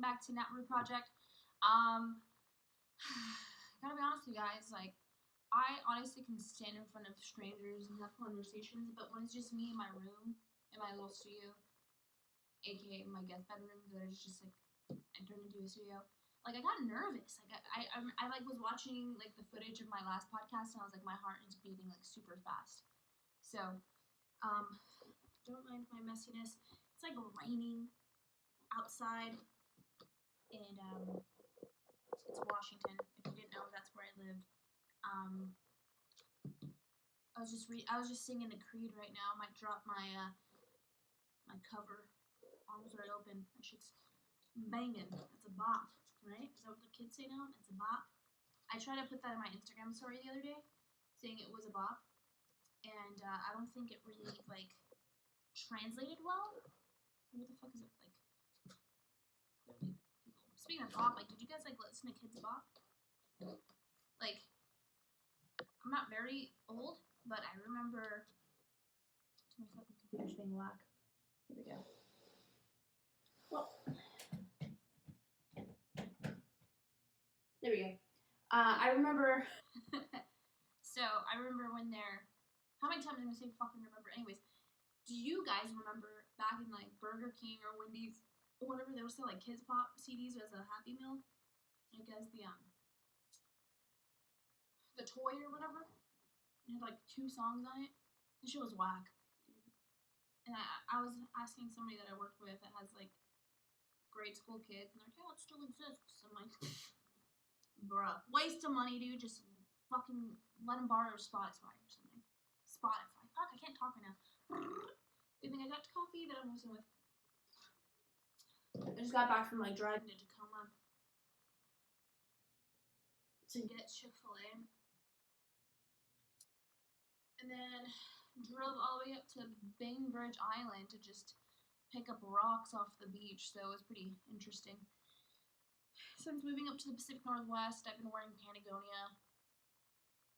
back to Nat Rue project. Gotta be honest with you guys, like, I honestly can stand in front of strangers and have conversations, but when it's just me in my room, in my little studio, aka my guest bedroom, that is just like I turned into a studio. Like I got nervous. Like I like was watching like the footage of my last podcast, and I was like, my heart is beating like super fast. So, don't mind my messiness. It's like raining outside, and it's Washington. If you didn't know, that's where I lived. I was just singing the Creed right now. I might drop my my cover. Arms wide open. That shit's banging. That's a bop, right? Is that what the kids say now? It's a bop. I tried to put that in my Instagram story the other day, saying it was a bop, and I don't think it really like translated well. What the fuck is it like? Clearly, people. Speaking of bop, like, did you guys like listen to Kids Bop? Like, I'm not very old, but I remember. My fucking computer's being whack. Here we go. Well, there we go. I remember. So I remember when they're. How many times am I gonna say fucking remember? Anyways, do you guys remember back in like Burger King or Wendy's or whatever they were still like Kids Pop CDs as a Happy Meal? I guess the toy or whatever. It had like 2 songs on it. This shit was whack, dude. And I was asking somebody that I worked with that has like grade school kids, and they're like, yeah, it still exists. I'm like, bruh, waste of money, dude. Just fucking let them borrow Spotify or something. Spotify. Fuck, I can't talk right now. Good thing I got coffee that I'm messing with. I just got back from like driving to Tacoma to get Chick-fil-A. And then drove all the way up to Bainbridge Island to just pick up rocks off the beach, so it was pretty interesting. Since moving up to the Pacific Northwest, I've been wearing Patagonia.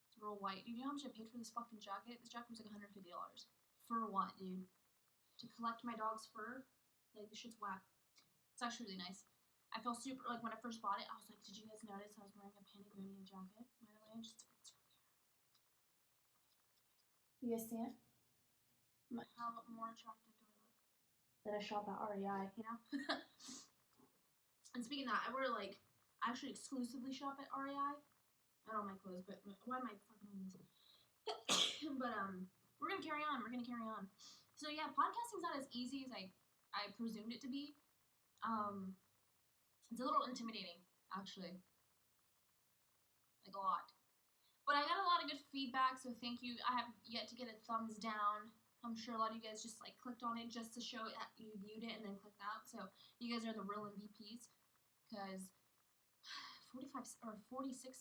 It's real white. Dude, you know how much I paid for this fucking jacket? This jacket was like $150. For what, dude? To collect my dog's fur? Like, this shit's whack. It's actually really nice. I felt super, like, when I first bought it, I was like, did you guys notice I was wearing a Patagonia jacket? By the way, just, it's right here. You guys see it? How more attractive do I look? That I shop at REI, you know? And speaking of that, I wear, like, I actually exclusively shop at REI. I don't like clothes, but why am I fucking on this? But, we're gonna carry on. So, yeah, podcasting's not as easy as I presumed it to be. It's a little intimidating, actually. Like, a lot. But I got a lot of good feedback, so thank you. I have yet to get a thumbs down. I'm sure a lot of you guys just, like, clicked on it just to show that you viewed it and then clicked out. So, you guys are the real MVPs. Because 46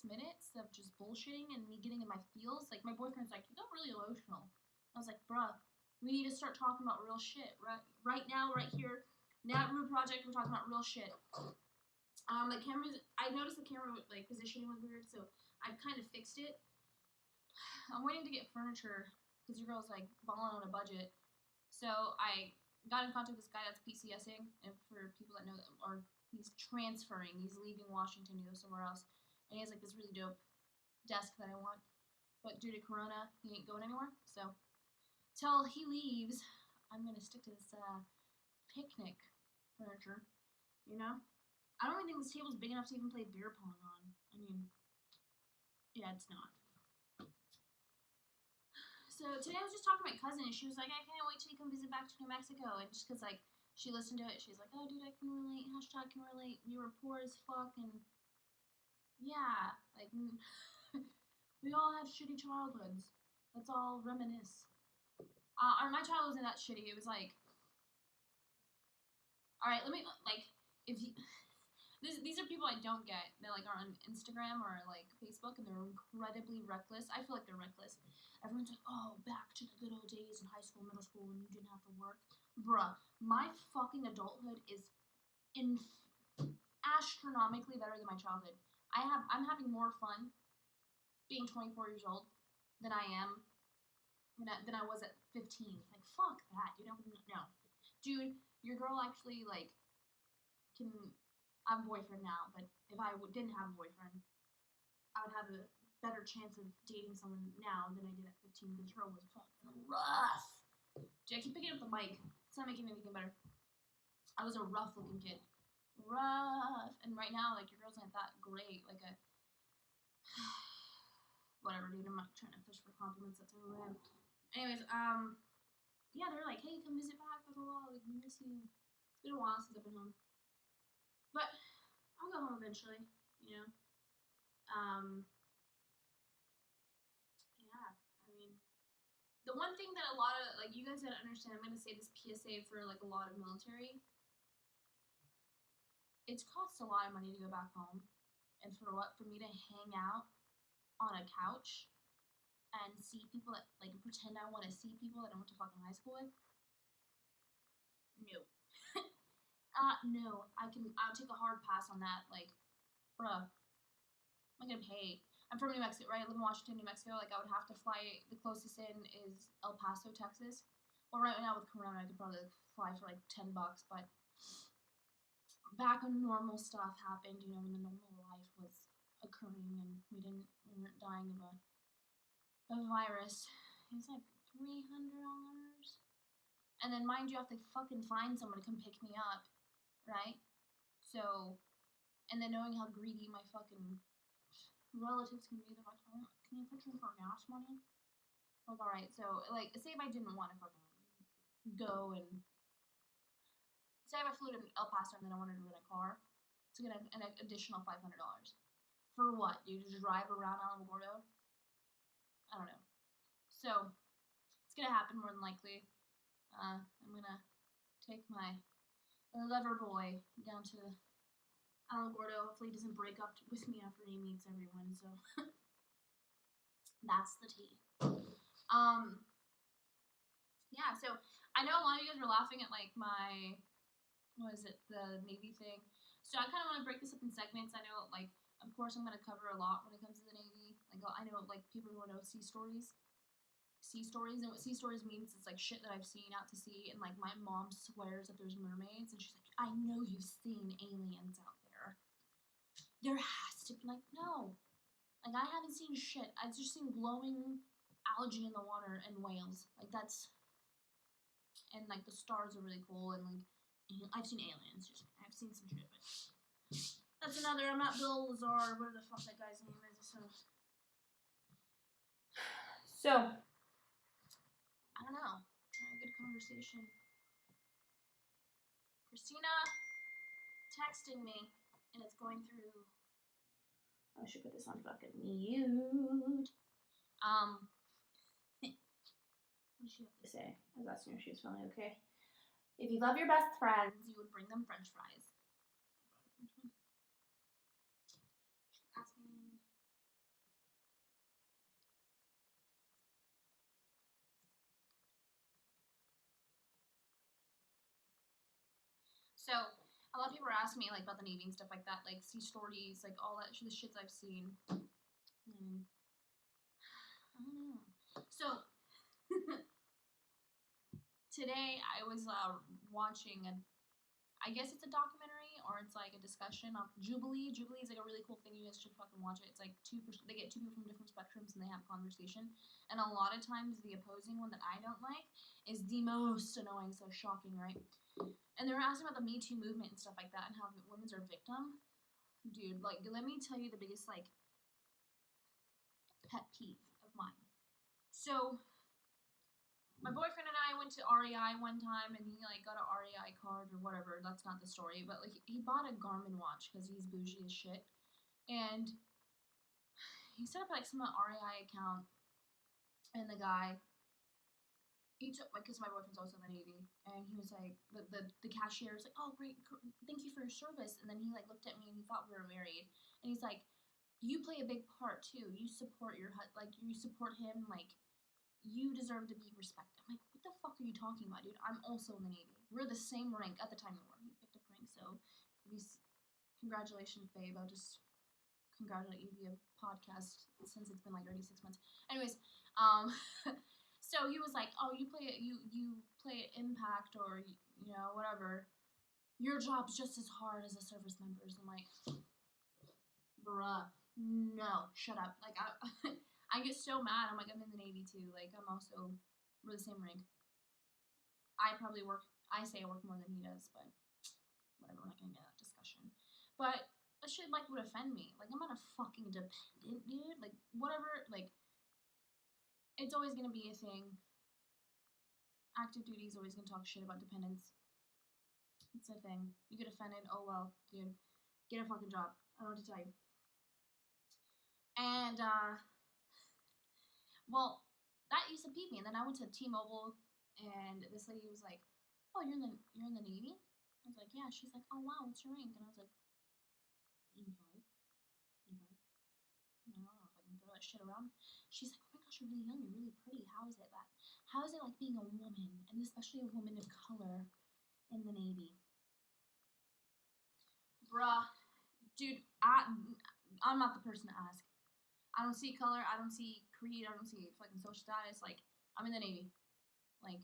minutes of just bullshitting and me getting in my feels. Like, my boyfriend's like, you got really emotional. I was like, bruh, we need to start talking about real shit. Right now, right here, Nat Rue project, we're talking about real shit. The cameras, I noticed the camera, like, positioning was weird, so I've kind of fixed it. I'm waiting to get furniture, because your girl's, like, balling on a budget. So I got in contact with this guy that's PCSing, and for people that know that, or he's transferring, he's leaving Washington to go somewhere else, and he has, like, this really dope desk that I want. But due to Corona, he ain't going anywhere, so till he leaves, I'm gonna stick to this, picnic furniture, you know? I don't even think this table's big enough to even play beer pong on. I mean, yeah, it's not. So today I was just talking to my cousin, and she was like, I can't wait till you come visit back to New Mexico. And just because, like, she listened to it, she's like, oh, dude, I can relate. Hashtag can relate. You were poor as fuck, and yeah, like, we all had shitty childhoods. Let's all reminisce. Or my childhood wasn't that shitty. It was like, all right, let me, like, if you... These are people I don't get that, like, are on Instagram or, like, Facebook, and they're incredibly reckless. I feel like they're reckless. Everyone's like, oh, back to the good old days in high school, middle school, when you didn't have to work. Bruh, my fucking adulthood is astronomically better than my childhood. I'm having more fun being 24 years old than I am than I was at 15. Like, fuck that, dude. No. Dude, your girl actually, like, can... I have a boyfriend now, but if I didn't have a boyfriend, I would have a better chance of dating someone now than I did at 15 because her was fucking rough. Dude, I keep picking up the mic. It's not making anything better. I was a rough looking kid. Rough. And right now, like, your girl's not that great. Like, whatever, dude. I'm not trying to fish for compliments. That's who I am. Anyways, yeah, they're like, hey, come visit back. Blah, blah, blah. Like, we miss you. It's been a while since I've been home. But I'll go home eventually, you know. Yeah, I mean, the one thing that a lot of, like, you guys gotta understand, I'm gonna say this PSA for, like, a lot of military. It costs a lot of money to go back home. And for what? For me to hang out on a couch and see people that, like, pretend I want to see people that I went to fucking high school with? No. No. I'll take a hard pass on that. Like, bruh, I'm gonna pay. I'm from New Mexico, right? I live in Washington, New Mexico. Like, I would have to fly. The closest in is El Paso, Texas. Well, right now with Corona, I could probably fly for like $10, but back when normal stuff happened, you know, when the normal life was occurring and we weren't dying of a virus, it was like $300. And then, mind you, I have to fucking find someone to come pick me up, right? So, and then knowing how greedy my fucking relatives can be, they're like, oh, can you put in for gas money? Like, alright, so, like, say if I didn't want to fucking go and, say if I flew to El Paso and then I wanted to rent a car, to get an additional $500. For what, dude? To drive around Alamogordo? I don't know. So, it's gonna happen more than likely. I'm gonna take my lover boy down to Alamogordo. Hopefully he doesn't break up with me after he meets everyone, so that's the tea. Yeah, so I know a lot of you guys were laughing at, like, my, what is it, the Navy thing. So I kind of want to break this up in segments. I know, like, of course I'm going to cover a lot when it comes to the Navy. Like, I know, like, people who know sea stories. Sea stories, and what sea stories means is, like, shit that I've seen out to sea, and, like, my mom swears that there's mermaids, and she's like, I know you've seen aliens out there. There has to be, like, no. Like, I haven't seen shit. I've just seen glowing algae in the water and whales. Like, that's, and, like, the stars are really cool, and, like, I've seen aliens. I've seen some shit, but that's another. I'm not Bill Lazar, whatever the fuck that guy's name is. So I don't know. A good conversation. Christina texting me, and it's going through. I should put this on fucking mute. What does she have to say? I was asking her if she was feeling okay. If you love your best friends, you would bring them French fries. She asked me. So, a lot of people are asking me, like, about the Navy and stuff like that, like, sea stories, like, all that, the shits I've seen. I don't know. So, today I was watching I guess it's a documentary or it's like a discussion on Jubilee. Jubilee is like a really cool thing. You guys should fucking watch it. It's like they get two people from different spectrums and they have a conversation. And a lot of times the opposing one that I don't like is the most annoying, so shocking, right? And they were asking about the Me Too movement and stuff like that and how women's are victim. Dude, like, let me tell you the biggest, like, pet peeve of mine. So, my boyfriend and I went to REI one time, and he, like, got a REI card or whatever. That's not the story, but, like, he bought a Garmin watch because he's bougie as shit. And he set up, like, some REI account, and the guy, he took, like, because my boyfriend's also in the Navy, and he was like, the cashier was like, oh, great, thank you for your service. And then he, like, looked at me, and he thought we were married. And he's like, you play a big part, too. You support you support him, like, you deserve to be respected. I'm like, what the fuck are you talking about, dude? I'm also in the Navy. We're the same rank at the time we were. He picked up rank, so congratulations, babe. I'll just congratulate you via podcast since it's been like already 6 months. Anyways, so he was like, oh, you play Impact or, you know, whatever. your job's just as hard as a service member's. I'm like, bruh, no, shut up. Like, I get so mad. I'm like, I'm in the Navy too. Like, we're the same rank. I say I work more than he does, but whatever, we're not gonna get that discussion. But that shit, like, would offend me. Like, I'm not a fucking dependent, dude. Like, whatever, like, it's always gonna be a thing. Active duty is always gonna talk shit about dependents. It's a thing. You get offended, oh well, dude. Get a fucking job. I don't know what to tell you. And, well, that used to peeve me. And then I went to T-Mobile, and this lady was like, "Oh, you're in the Navy?" I was like, "Yeah." She's like, "Oh wow, what's your rank?" And I was like, "E5, E5." I don't know if I can throw that shit around. She's like, "Oh my gosh, you're really young. You're really pretty. How is it like being a woman, and especially a woman of color, in the Navy?" Bruh, dude, I'm not the person to ask. I don't see color. I don't see creed. I don't see fucking social status. Like, I'm in the Navy. Like,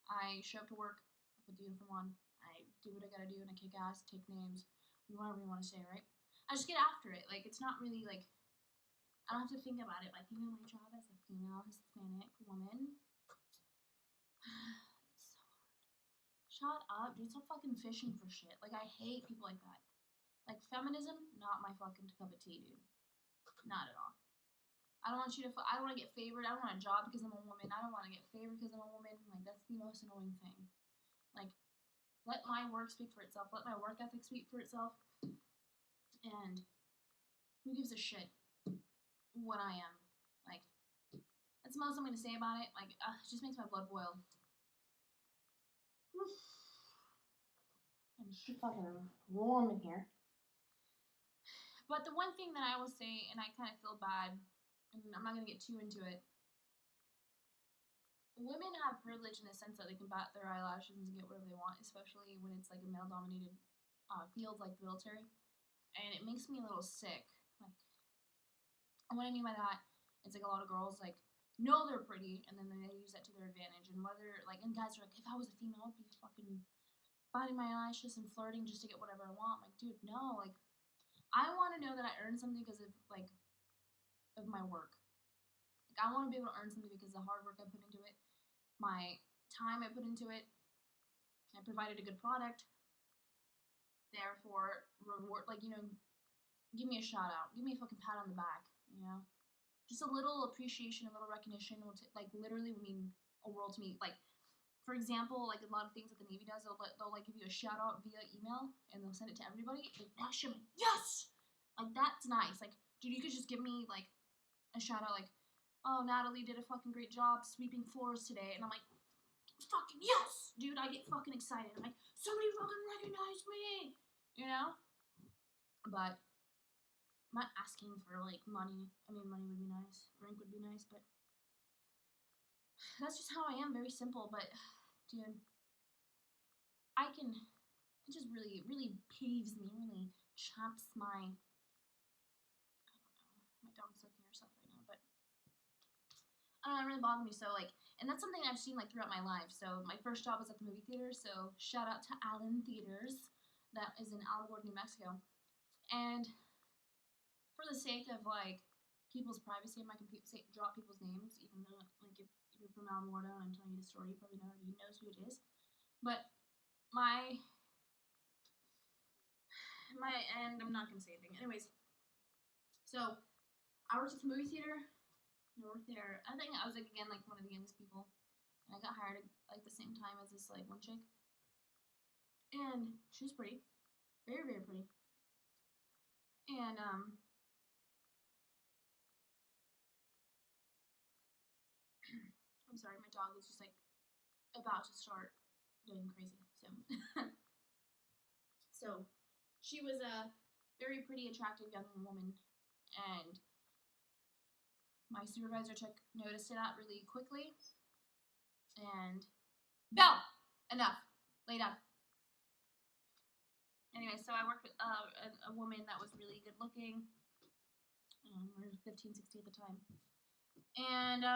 I show up to work. I put the uniform on. I do what I gotta do, and I kick ass, take names, whatever you want to say, right? I just get after it. Like, it's not really like I don't have to think about it. Like, my job as a female Hispanic woman. It's so hard. Shut up, dude. Stop fucking fishing for shit. Like, I hate people like that. Like, feminism, not my fucking cup of tea, dude. Not at all. I don't want you to. I don't want to get favored. I don't want a job because I'm a woman. I don't want to get favored because I'm a woman. Like, that's the most annoying thing. Like, let my work speak for itself. Let my work ethic speak for itself. And who gives a shit what I am? Like, that's the most I'm gonna say about it. Like, it just makes my blood boil. And it's fucking warm in here. But the one thing that I will say, and I kind of feel bad, and I'm not gonna get too into it. Women have privilege in the sense that they can bat their eyelashes and get whatever they want, especially when it's like a male-dominated field like the military. And it makes me a little sick. Like, what I mean by that, it's like a lot of girls like know they're pretty, and then they use that to their advantage. And whether like, and guys are like, if I was a female, I'd be fucking biting my eyelashes and flirting just to get whatever I want. Like, dude, no. Like, I want to know that I earned something because of like of my work. Like, I want to be able to earn something because of the hard work I put into it, my time I put into it. I provided a good product. Therefore, reward, like, give me a shout out, give me a fucking pat on the back, just a little appreciation, a little recognition will like literally mean a world to me. Like, for example, like a lot of things that the Navy does, they'll like give you a shout out via email and they'll send it to everybody. Like, that shit, like, yes, like that's nice. Like, dude, you could just give me like a shout out, like, oh, Natalie did a fucking great job sweeping floors today, and I'm like, fucking yes, dude, I get fucking excited. I'm like, somebody fucking recognize me, But I'm not asking for like money. I mean, money would be nice, rank would be nice, but that's just how I am. Very simple, but dude, it just really, really peeves me. Really chaps my. I don't know. My dog's looking at herself right now, but I don't know. It really bothers me. So like, and that's something I've seen like throughout my life. So my first job was at the movie theater. So shout out to Allen Theaters, that is in Alamogordo, New Mexico, and for the sake of like people's privacy, I'm not gonna drop people's names, even though like if you're from Alamogordo and I'm telling you the story, you probably already knows who it is. But and I'm not gonna say anything. Anyways, so I worked at the movie theater. I worked there. I think I was like again like one of the youngest people, and I got hired like the same time as this like one chick, and she was pretty, very very pretty, and I'm sorry, my dog was just like about to start going crazy. So she was a very pretty, attractive young woman, and my supervisor took notice to that really quickly. And Belle, enough, lay down. Anyway, so I worked with a woman that was really good looking. We were 15, 16 at the time, and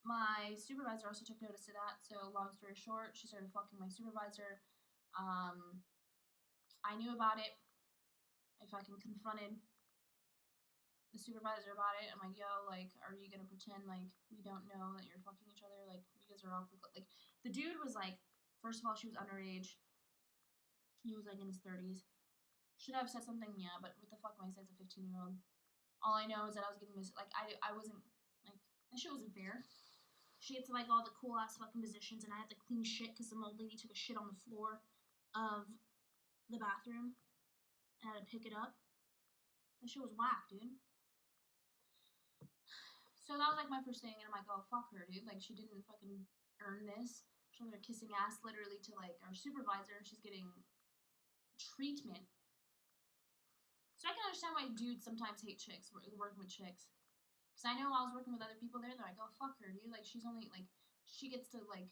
my supervisor also took notice to that. So long story short, she started fucking my supervisor. I knew about it. I fucking confronted the supervisor about it. I'm like, yo, like, are you gonna pretend like we don't know that you're fucking each other? Like, you guys are off the like. The dude was like, first of all, she was underage. He was like in his 30s. Should I have said something? Yeah, but what the fuck am I say as a 15-year-old? All I know is that I was getting this. Like, I wasn't like that shit wasn't fair. She had to like all the cool ass fucking positions, and I had to clean shit because some old lady took a shit on the floor of the bathroom, and I had to pick it up. That shit was whack, dude. So that was like my first thing, and I'm like, oh fuck her, dude. Like she didn't fucking earn this. She's over there kissing ass literally to like our supervisor, and she's getting treatment. So I can understand why dudes sometimes hate chicks working with chicks. Cause I know I was working with other people there. They're like, oh fuck her, dude. Like she's only like she gets to like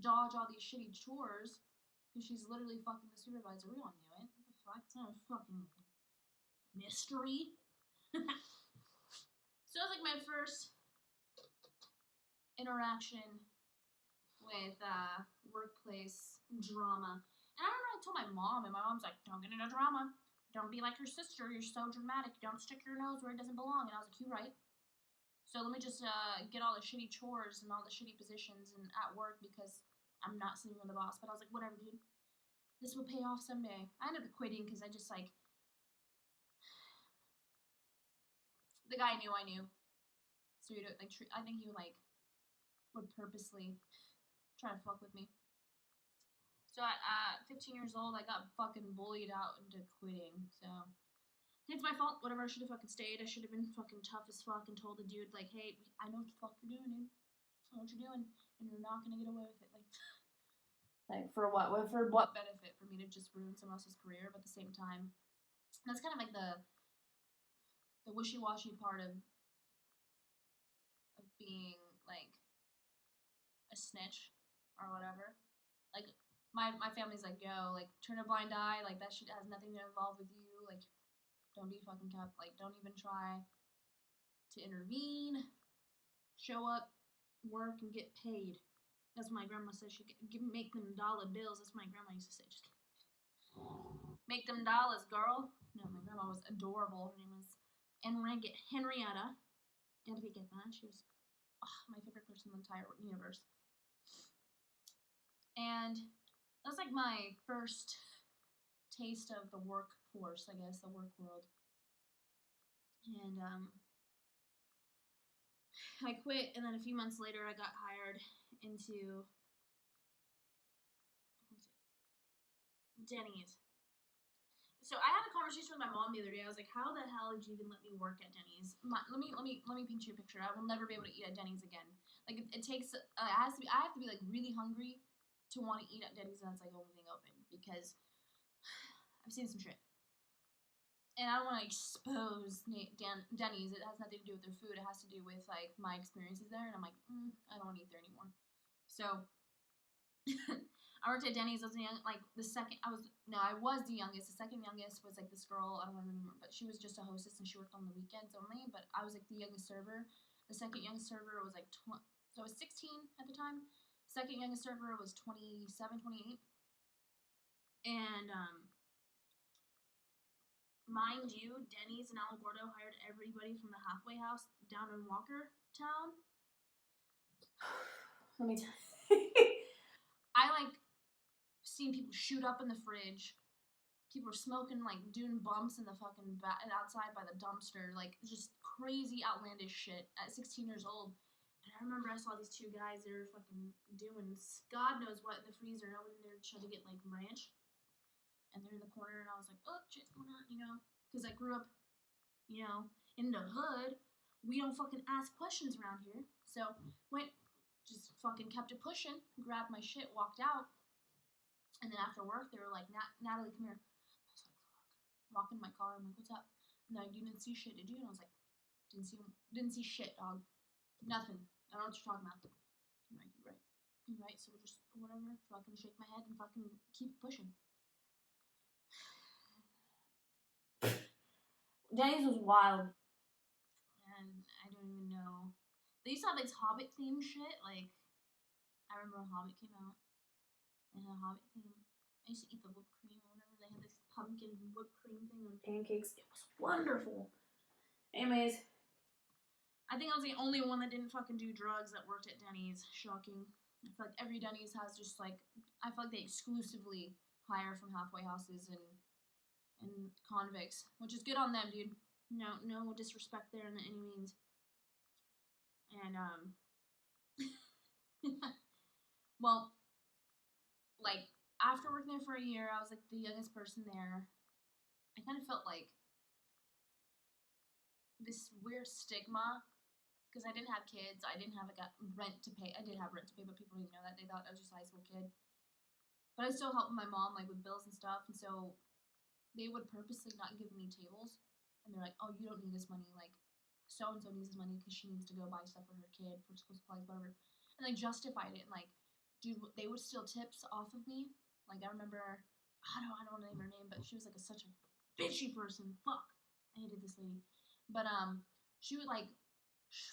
dodge all these shitty chores because she's literally fucking the supervisor. We all knew it. What the fuck? It's not a fucking mystery. So that was like my first interaction with workplace drama. And I remember I told my mom, and my mom's like, don't get into drama. Don't be like your sister. You're so dramatic. Don't stick your nose where it doesn't belong. And I was like, you're right. So let me just get all the shitty chores and all the shitty positions and at work because I'm not sleeping with the boss. But I was like, whatever, dude. This will pay off someday. I ended up quitting because I just like the guy knew I knew. So he like I think he would purposely try to fuck with me. So at 15 years old, I got fucking bullied out into quitting. So it's my fault. Whatever. I should have fucking stayed. I should have been fucking tough as fuck and told the dude like, hey, I know what the fuck you're doing, dude. I know what you're doing, and you're not gonna get away with it. Like for what? For what benefit? For me to just ruin someone else's career? But at the same time, that's kind of like the wishy-washy part of being like a snitch or whatever. Like my family's like, yo, like turn a blind eye, like that shit has nothing to involve with you, like don't be fucking kept, like don't even try to intervene, show up, work, and get paid. That's what my grandma said. She make them dollar bills. That's what my grandma used to say. Just make them dollars, girl. No, my grandma was adorable. Her name was Henrietta. Enriqueta. She was my favorite person in the entire universe. And that was like my first taste of the workforce, I guess, the work world. And I quit, and then a few months later, I got hired into Denny's. So I had a conversation with my mom the other day. I was like, "How the hell did you even let me work at Denny's? Let me paint you a picture. I will never be able to eat at Denny's again. Like it takes. I have to be like really hungry to want to eat at Denny's, and that's like the only thing open because I've seen some shit. And I don't want to expose Denny's. It has nothing to do with their food. It has to do with like my experiences there. And I'm like, I don't want to eat there anymore. So I worked at Denny's. I was the youngest. The second youngest was like this girl. I don't remember, but she was just a hostess and she worked on the weekends only. But I was like the youngest server. The second youngest server was like so I was 16 at the time. Second youngest server was 27, 28. And mind you, Denny's and Alamogordo hired everybody from the halfway house down in Walker Town. Let me tell you. I like seen people shoot up in the fridge. People were smoking, like doing bumps in the fucking outside by the dumpster, like just crazy outlandish shit at 16 years old. And I remember I saw these two guys. They were fucking doing God knows what in the freezer. And I went in there trying to get like ranch, and they're in the corner, and I was like, oh shit's going on, you know, because I grew up, you know, in the hood. We don't fucking ask questions around here. So just fucking kept it pushing, grabbed my shit, walked out. And then after work, they were like, Natalie, come here. I was like, fuck. Walk in my car. I'm like, what's up? And they're like, you didn't see shit, did you? And I was like, didn't see shit, dog. Nothing. I don't know what you're talking about. I'm like, you're right. You're right. So just whatever. Fucking shake my head and fucking keep pushing. Denny's was wild. And I don't even know. They used to have like Hobbit theme shit. Like, I remember when Hobbit came out. And a Hobbit theme. I used to eat the whipped cream or whatever. They they had this pumpkin whipped cream thing on pancakes. It was wonderful. Anyways, I think I was the only one that didn't fucking do drugs that worked at Denny's. Shocking. I feel like every Denny's has just like, I feel like they exclusively hire from halfway houses and convicts, which is good on them, dude. No disrespect there in any means. And well, like after working there for a year, I was like the youngest person there. I kind of felt like this weird stigma because I didn't have kids. I didn't have rent to pay. I did have rent to pay, but people didn't know that. They thought I was just a high school kid. But I still helped my mom like with bills and stuff, and so they would purposely not give me tables, and they're like, "Oh, you don't need this money. Like, so and so needs this money because she needs to go buy stuff for her kid for school supplies, whatever." And they justified it, and like, dude, they would steal tips off of me. Like, I remember, I don't want to name her name, but she was like such a bitchy person. Fuck, I hated this lady. But she would like,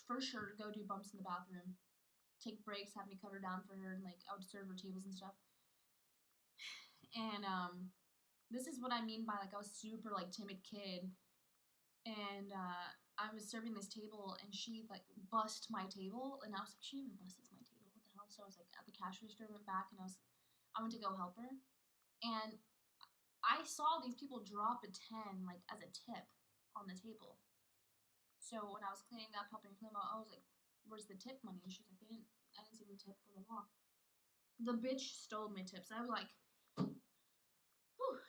for sure, go do bumps in the bathroom, take breaks, have me cover down for her, and like I would serve her tables and stuff. And this is what I mean by like I was super like timid kid, and I was serving this table, and she like bust my table, and I was like, she even busts my table, what the hell? So I was like at the cash register, went back, and I went to go help her, and I saw these people drop a 10 like as a tip on the table. So when I was cleaning up, helping clean up, I was like, where's the tip money? And she's like, I didn't see the tip, blah blah blah. The bitch stole my tips. I was like, whew.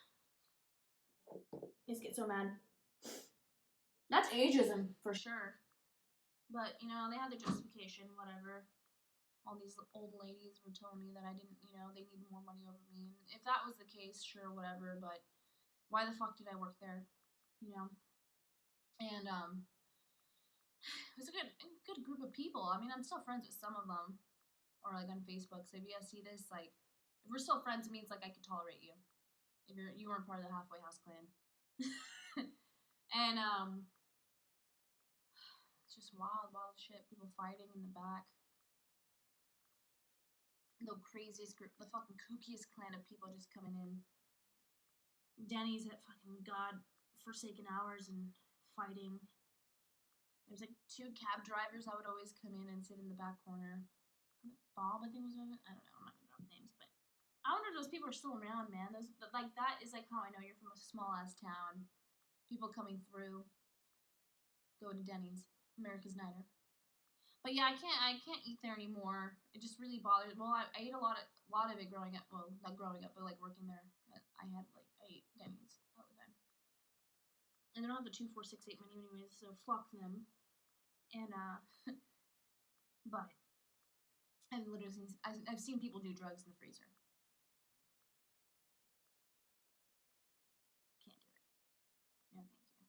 Just get so mad. That's ageism for sure. But you know, they had their justification, whatever. All these old ladies were telling me that I didn't, you know, they needed more money over me. And if that was the case, sure, whatever. But why the fuck did I work there? You know. And it was a good group of people. I mean, I'm still friends with some of them, or like on Facebook. So if you guys see this, like, if we're still friends, it means like I could tolerate you. If you weren't part of the halfway house clan. And it's just wild shit. People fighting in the back. The craziest group, the fucking kookiest clan of people just coming in. Denny's at fucking god-forsaken hours and fighting. There's like 2 cab drivers that would always come in and sit in the back corner. Bob, I think was one of it. I don't know. I'm not gonna drop names, but I wonder if those people are still around, man. Like that is like how I know you're from a small ass town. People coming through, going to Denny's, America's Niner. But yeah, I can't eat there anymore. It just really bothered. Well, I ate a lot of it growing up. Well, not growing up, but like working there. I ate Denny's all the time. And they don't have the 2468 menu anyways, so fuck them. And but I've seen people do drugs in the freezer. Can't do it. No, thank you.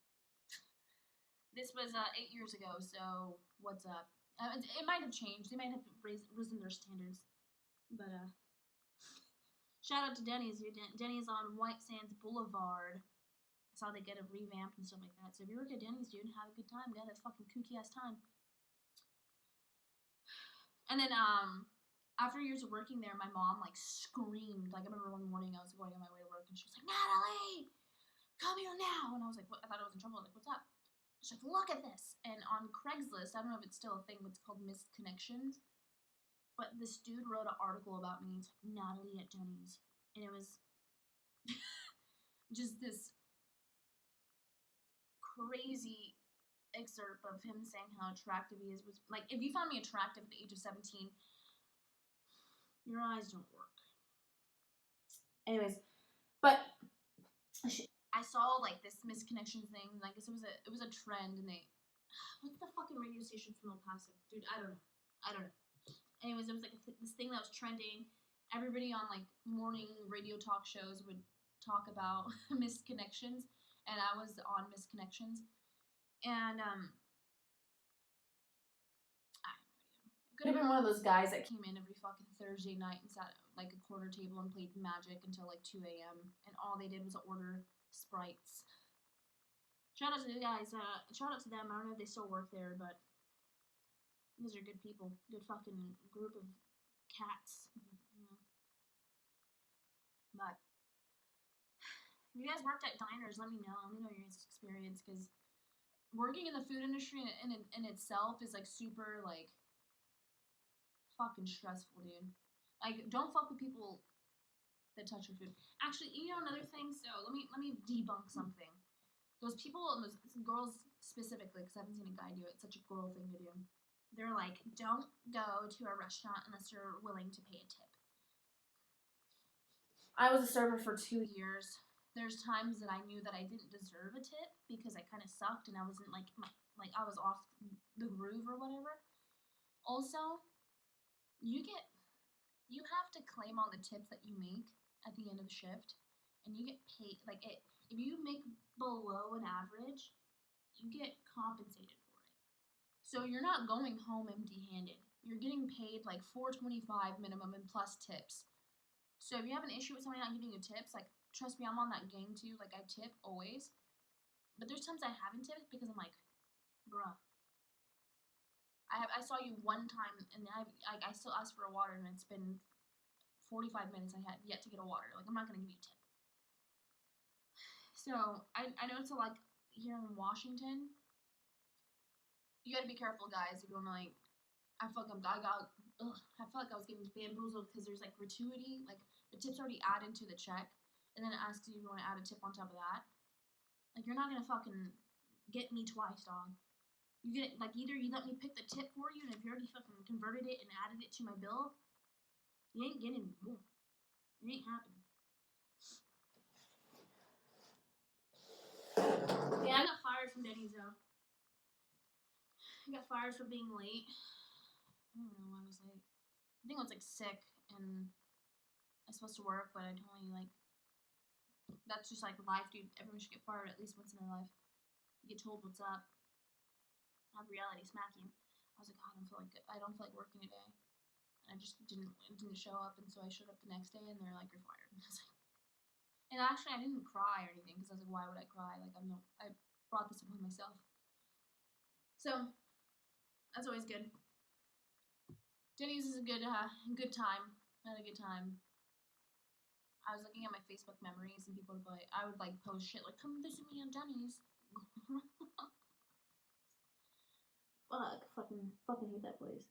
This was 8 years ago, so what's up? It might have changed. They might have risen their standards. But shout out to Denny's. Denny's on White Sands Boulevard. I saw they get it revamped and stuff like that. So if you work at Denny's, dude, have a good time. Get that fucking kooky ass time. And then after years of working there, my mom like screamed. Like I remember one morning I was going on my way to work and she was like, "Natalie, come here now!" And I was like, "What?" I thought I was in trouble. I was like, "What's up?" She's like, "Look at this!" And on Craigslist, I don't know if it's still a thing, but it's called Missed Connections. But this dude wrote an article about me. It's like Natalie at Denny's, and it was just this crazy excerpt of him saying how attractive he is. Was like, if you found me attractive at the age of 17, your eyes don't work. Anyways, but I saw like this misconnection thing. I guess it was a trend, and what's the fucking radio station from El Paso, dude? I don't know. Anyways, it was like this thing that was trending. Everybody on like morning radio talk shows would talk about misconnections, and I was on misconnections, and I have no idea. It could have been one of those guys that came in every fucking Thursday night and sat at like a corner table and played Magic until like 2 a.m. and all they did was order Sprites. Shout out to the guys. Shout out to them. I don't know if they still work there, but these are good people. Good fucking group of cats. You know. But If you guys worked at diners, let me know. Let me know your experience, because working in the food industry in itself is like super like fucking stressful, dude. Like, don't fuck with people that touch your food. Actually, you know another thing. So let me debunk something. Those people, those girls specifically, because I haven't seen a guy do it. It's such a girl thing to do. They're like, don't go to a restaurant unless you're willing to pay a tip. I was a server for 2 years. There's times that I knew that I didn't deserve a tip because I kind of sucked and I wasn't like I was off the groove or whatever. Also, you have to claim all the tips that you make at the end of the shift, and you get paid like it. If you make below an average, you get compensated for it. So you're not going home empty-handed. You're getting paid like $4.25 minimum and plus tips. So if you have an issue with somebody not giving you tips, like, trust me, I'm on that gang too. Like, I tip always. But there's times I haven't tipped because I'm like, bruh, I saw you one time and I still asked for a water and it's been 45 minutes. I had yet to get a water. Like, I'm not gonna give you a tip. So I know it's like here in Washington. You gotta be careful, guys. If you wanna like, I feel like I feel like I was getting bamboozled because there's like gratuity, like the tip's already added to the check, and then it asks you if you want to add a tip on top of that. Like, you're not gonna fucking get me twice, dog. You get like, either you let me pick the tip for you, and if you already fucking converted it and added it to my bill, you ain't getting more. It ain't happening. Yeah, I got fired from Denny's though. I got fired for being late. I don't know why I was late. I think I was like sick and I was supposed to work, but I totally like. That's just like life, dude. Everyone should get fired at least once in their life. You get told what's up. Have reality smack you. I was like, God, I don't feel like working today. And I just didn't show up, and so I showed up the next day, and they're like, you're fired. And actually, I didn't cry or anything because I was like, why would I cry? Like, I brought this upon myself. So that's always good. Denny's is a good time. I had a good time. I was looking at my Facebook memories, and people would like, I would like post shit like, come visit me on Denny's. Fucking hate that place.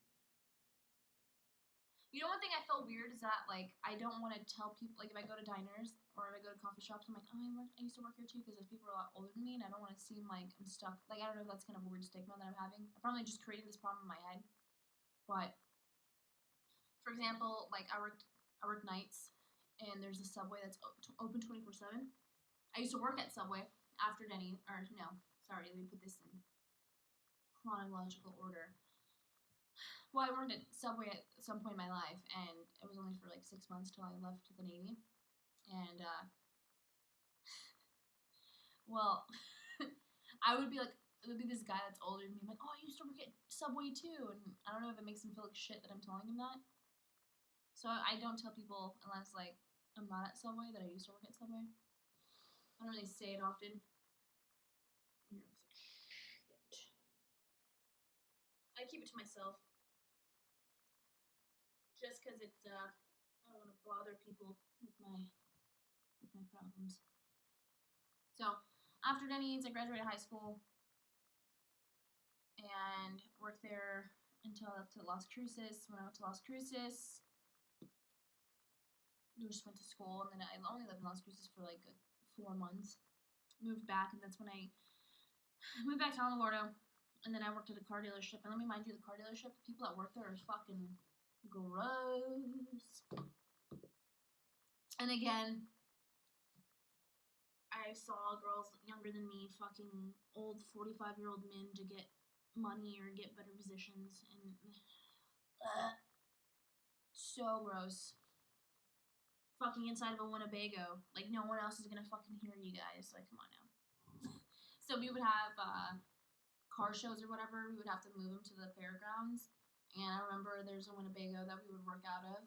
You know, one thing I feel weird is that, like, I don't want to tell people, like, if I go to diners or if I go to coffee shops, I'm like, oh, I used to work here too, because those people are a lot older than me, and I don't want to seem like I'm stuck. Like, I don't know if that's kind of a weird stigma that I'm having. I'm probably just creating this problem in my head. But, for example, like, I work nights, and there's a Subway that's open 24/7. I used to work at Subway after Denny, or no, sorry, let me put this in chronological order. Well, I worked at Subway at some point in my life, and it was only for like 6 months till I left the Navy. And, well, I would be like, it would be this guy that's older than me. I'm like, oh, I used to work at Subway too. And I don't know if it makes him feel like shit that I'm telling him that. So I don't tell people unless, like, I'm not at Subway that I used to work at Subway. I don't really say it often. Shit. I keep it to myself. Just because it's, I don't want to bother people with my problems. So, after Denny's, I graduated high school and worked there until I left to Las Cruces. When I went to Las Cruces, I just went to school, and then I only lived in Las Cruces for like 4 months. Moved back, and that's when I moved back to Alamogordo, and then I worked at a car dealership. And let me mind you, the car dealership, the people that work there are fucking gross. And again, I saw girls younger than me fucking old 45-year-old men to get money or get better positions, and so gross. Fucking inside of a Winnebago, like no one else is gonna fucking hear you guys. Like, come on now. So we would have car shows or whatever. We would have to move them to the fairgrounds, and I remember there's a Winnebago that we would work out of.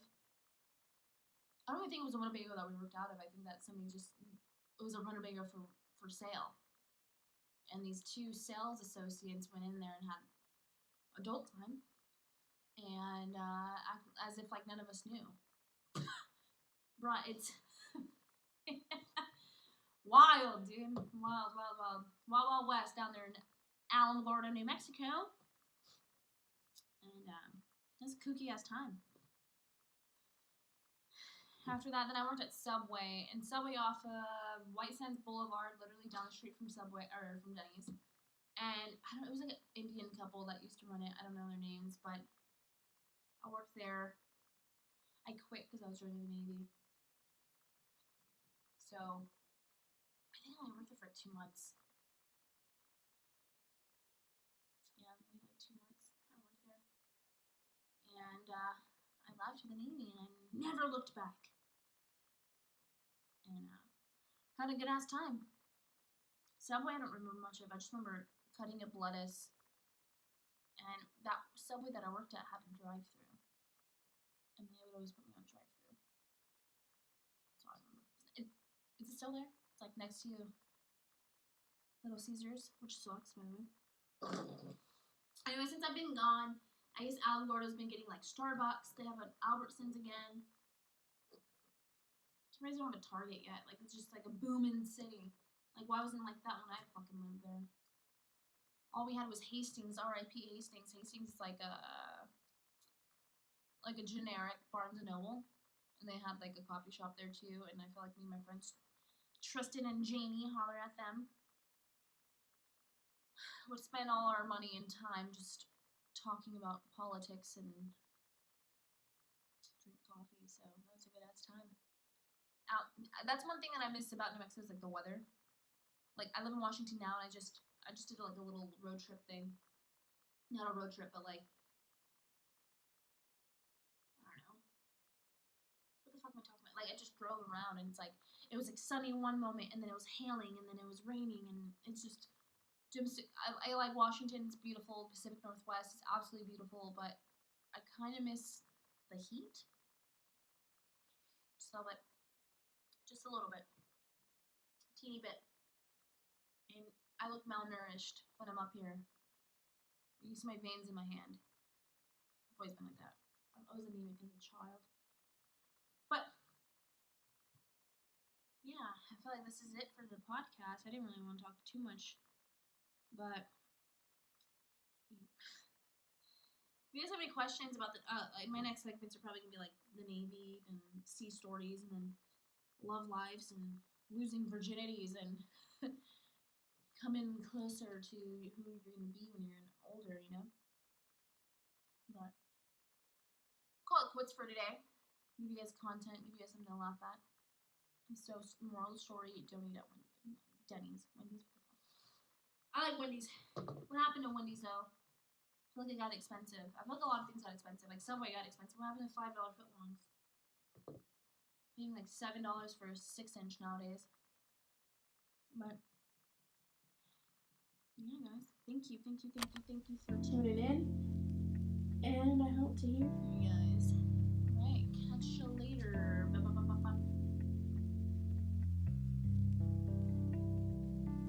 I don't even think it was a Winnebago that we worked out of. I think that somebody it was a Winnebago for sale. And these 2 sales associates went in there and had adult time, and as if like none of us knew. Bruh, it's Wild, dude. Wild, wild, wild. Wild, wild west down there in Alamogordo, New Mexico. And it was a kooky ass time. After that, then I worked at Subway, and Subway off of White Sands Boulevard, literally down the street from Subway, or from Denny's. And I don't know, it was like an Indian couple that used to run it. I don't know their names, but I worked there. I quit because I was joining the Navy. So, I think I only worked there for 2 months. Yeah, only like 2 months I worked there. And I left the Navy, and I never looked back. And had a good ass time. Subway I don't remember much of. I just remember cutting up lettuce. And that Subway that I worked at had a drive-through. And they would always put me on drive-through. That's all I remember. Is it still there? It's like next to Little Caesars, which sucks, by the way. Anyway, since I've been gone, I guess Alamogordo's been getting like Starbucks. They have an Albertsons again. I'm surprised they don't have a Target yet. Like, it's just like a booming city. Like, why wasn't it like that when I fucking lived there? All we had was Hastings, R.I.P. Hastings. Hastings is like a generic Barnes & Noble. And they had like a coffee shop there too. And I feel like me and my friends, Tristan and Jamie, holler at them, would spend all our money and time just talking about politics and drink coffee. So that was a good ass time. That's one thing that I miss about New Mexico is like the weather. Like, I live in Washington now, and I just did like a little road trip thing. Not a road trip, but like, I don't know. What the fuck am I talking about? Like, I just drove around, and it's like, it was like sunny one moment, and then it was hailing, and then it was raining, and it's just, I like Washington. It's beautiful. Pacific Northwest is absolutely beautiful, but I kind of miss the heat. So, but just a little bit, teeny bit. And I look malnourished when I'm up here. You see my veins in my hand. I've always been like that. I was anemic as a child. But, yeah, I feel like this is it for the podcast. I didn't really want to talk too much. But, if you guys have any questions about like my next segments are probably going to be like the Navy and sea stories and then love lives and losing virginities and coming closer to who you're going to be when you're older, you know? But call it quits for today. Give you guys content, give you guys something to laugh at. So, moral of the story, don't eat at Denny's. Wendy's, what the fuck? I like Wendy's. What happened to Wendy's, though? I feel like it got expensive. I feel like a lot of things got expensive. Like, Subway got expensive. What happened to $5 footlongs? Paying like $7 for a 6-inch nowadays. But yeah, guys, thank you for tuning in, and I hope to hear from you guys.